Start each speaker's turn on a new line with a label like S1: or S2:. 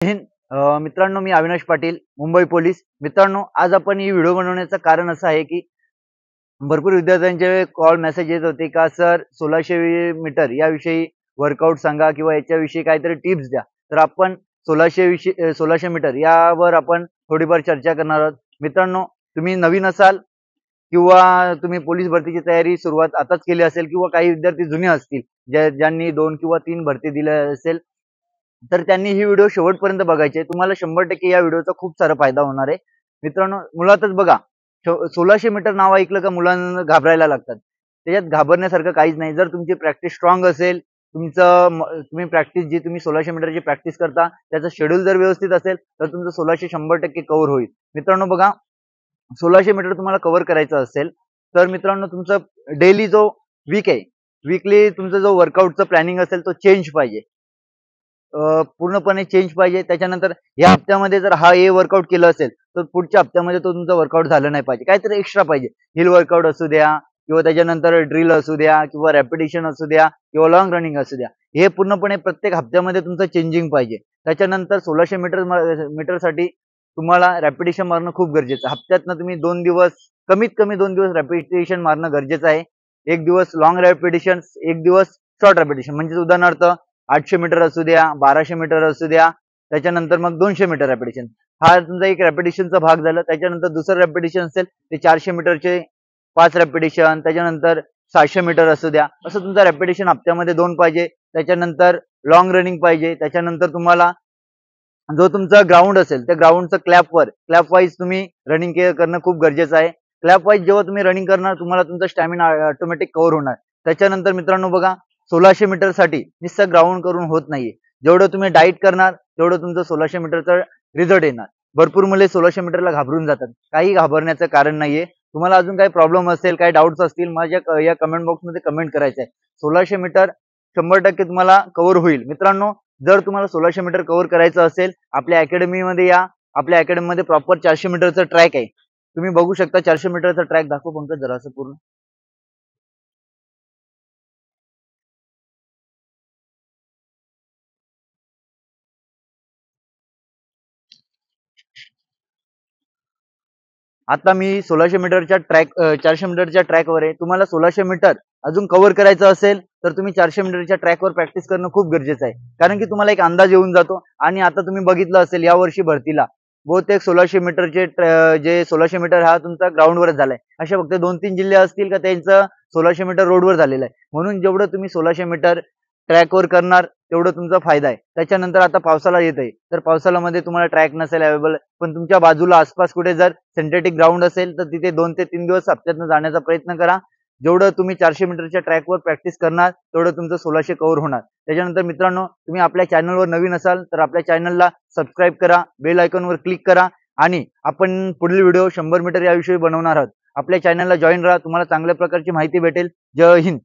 S1: हिंद मित्रांनो, मी अविनाश पाटील, मुंबई पोलीस. मित्रांनो, आज आपण ही व्हिडिओ बनवण्याचं कारण असं आहे की भरपूर विद्यार्थ्यांचे कॉल मेसेज येत होते का सर 1600 मीटर याविषयी वर्कआउट सांगा किंवा याच्याविषयी काहीतरी टिप्स द्या. तर आपण 1600 मीटर यावर आपण थोडीफार चर्चा करणार आहोत. मित्रांनो, तुम्ही नवीन असाल किंवा तुम्ही पोलीस भरतीची तयारी सुरुवात आताच केली असेल किंवा काही विद्यार्थी जुने असतील ज्यांनी 2 किंवा 3 भरती दिल्या असेल, तर त्यांनी ही व्हिडिओ शेवटपर्यंत बघायची आहे. तुम्हाला 100% या व्हिडिओचा खूप सारा फायदा होणार आहे. मित्रांनो, मुळातच बघा, 1600 मीटर नाव ऐकलं का मुलांना घाबरायला लागतात. त्याच्यात घाबरण्यासारखं काहीच नाही. जर तुमची प्रॅक्टिस स्ट्रॉंग असेल, तुम्ही प्रॅक्टिस जी तुम्ही 1600 मीटरची प्रॅक्टिस करता त्याचं शेड्यूल जर व्यवस्थित असेल, तर तुमचं 1600 100% कव्हर होईल. मित्रांनो बघा, 1600 मीटर तुम्हाला कव्हर करायचं असेल, तर मित्रांनो तुमचं डेली जो वीक आहे, वीकली तुमचा जो वर्कआउटचं प्लॅनिंग असेल तो चेंज पाहिजे. पूर्णपणे चेंज पाहिजे. त्याच्यानंतर या हप्त्यामध्ये जर हा वर्कआउट केलं असेल, तर पुढच्या हप्त्यामध्ये तो तुमचा वर्कआउट झालं नाही पाहिजे. काहीतरी एक्स्ट्रा पाहिजे. हिल वर्कआउट असू द्या किंवा त्याच्यानंतर ड्रिल असू द्या किंवा रॅपिटेशन असू द्या किंवा लॉंग रनिंग असू द्या. हे पूर्णपणे प्रत्येक हप्त्यामध्ये तुमचं चेंजिंग पाहिजे. त्याच्यानंतर 1600 मीटरसाठी तुम्हाला रॅपिटेशन मारणं खूप गरजेचं आहे. हप्त्यातनं तुम्ही 2 दिवस, कमीत कमी 2 दिवस रॅपिटेशन मारणं गरजेचं आहे. 1 दिवस लॉंग रॅपिटेशन, 1 दिवस शॉर्ट रॅपिटेशन. म्हणजे उदाहरणार्थ 800 मीटर असू द्या, 1200 मीटर असू द्या, त्याच्यानंतर मग 200 मीटर रॅपिटेशन. हा तुमचा एक रॅपिटेशनचा भाग झाला. त्याच्यानंतर दुसरं रॅपिटेशन असेल ते 400 मीटरचे 5 रॅपिटेशन, त्याच्यानंतर 700 मीटर असू द्या. असं तुमचं रॅपिटेशन हप्त्यामध्ये 2 पाहिजे. त्याच्यानंतर लॉंग रनिंग पाहिजे. त्याच्यानंतर तुम्हाला जो तुमचा ग्राउंड असेल त्या ग्राउंडचं क्लॅप वाईज तुम्ही रनिंग करणं खूप गरजेचं आहे. क्लॅप वाईज जेव्हा तुम्ही रनिंग करणार, तुम्हाला तुमचा स्टॅमिना ऑटोमॅटिक कव्हर होणार. त्याच्यानंतर मित्रांनो बघा, 1600 मीटर साठी नुसतं ग्राउंड करून होत नाहीये. जेवढं तुम्ही डाईट करणार तेवढं तुमचं 1600 मीटरचा रिझल्ट येणार. भरपूर मुले 1600 मीटरला घाबरून जातात. काही घाबरण्याचं कारण नाहीये. तुम्हाला अजून काही प्रॉब्लेम असेल, काही डाऊट्स असतील, माझ्या या कमेंट बॉक्समध्ये कमेंट करायचं आहे. 1600 मीटर 100% तुम्हाला कव्हर होईल. मित्रांनो, जर तुम्हाला 1600 मीटर कव्हर करायचं असेल, आपल्या अकॅडमीमध्ये या. आपल्या अकॅडमीमध्ये प्रॉपर 400 मीटरचा ट्रॅक आहे. तुम्ही बघू शकता. 400 मीटरचा ट्रॅक दाखव पंकज जरासं पूर्ण. आता मी 1600 मीटरच्या 400 मीटरच्या ट्रॅकवर आहे. तुम्हाला 1600 मीटर अजून कव्हर करायचं असेल, तर तुम्ही 400 मीटरच्या ट्रॅकवर प्रॅक्टिस करणं खूप गरजेचं आहे. कारण की तुम्हाला एक अंदाज येऊन जातो. आणि आता तुम्ही बघितलं असेल यावर्षी भरतीला बहुतेक 1600 मीटरचे जे 1600 मीटर हा तुमचा ग्राउंडवरच झालाय. असे फक्त 2-3 जिल्हे असतील का त्यांचं 1600 मीटर रोडवर झालेलं आहे. म्हणून जेवढं तुम्ही 1600 मीटर ट्रॅकवर करणार तेवढं तुमचा फायदा आहे. त्याच्यानंतर आता पावसाळा येत आहे, तर पावसाळ्यामध्ये तुम्हाला ट्रॅक नसेल अवेलेबल, पण तुमच्या बाजूला आसपास कुठे जर सिंथेटिक ग्राउंड असेल, तर तिथे 2 ते 3 दिवस हप्त्यातून जाण्याचा प्रयत्न करा. जेवढं तुम्ही 400 मीटरच्या ट्रॅकवर प्रॅक्टिस करणार तेवढं तुमचं 1600 कव्हर होणार. त्याच्यानंतर मित्रांनो, तुम्ही आपल्या चॅनलवर नवीन असाल तर आपल्या चॅनलला सबस्क्राईब करा, बेल आयकॉनवर क्लिक करा. आणि आपण पुढील व्हिडिओ 100 मीटर याविषयी बनवणार आहोत. आपल्या चॅनलला जॉईन राहा. तुम्हाला चांगल्या प्रकारची माहिती भेटेल. जय हिंद.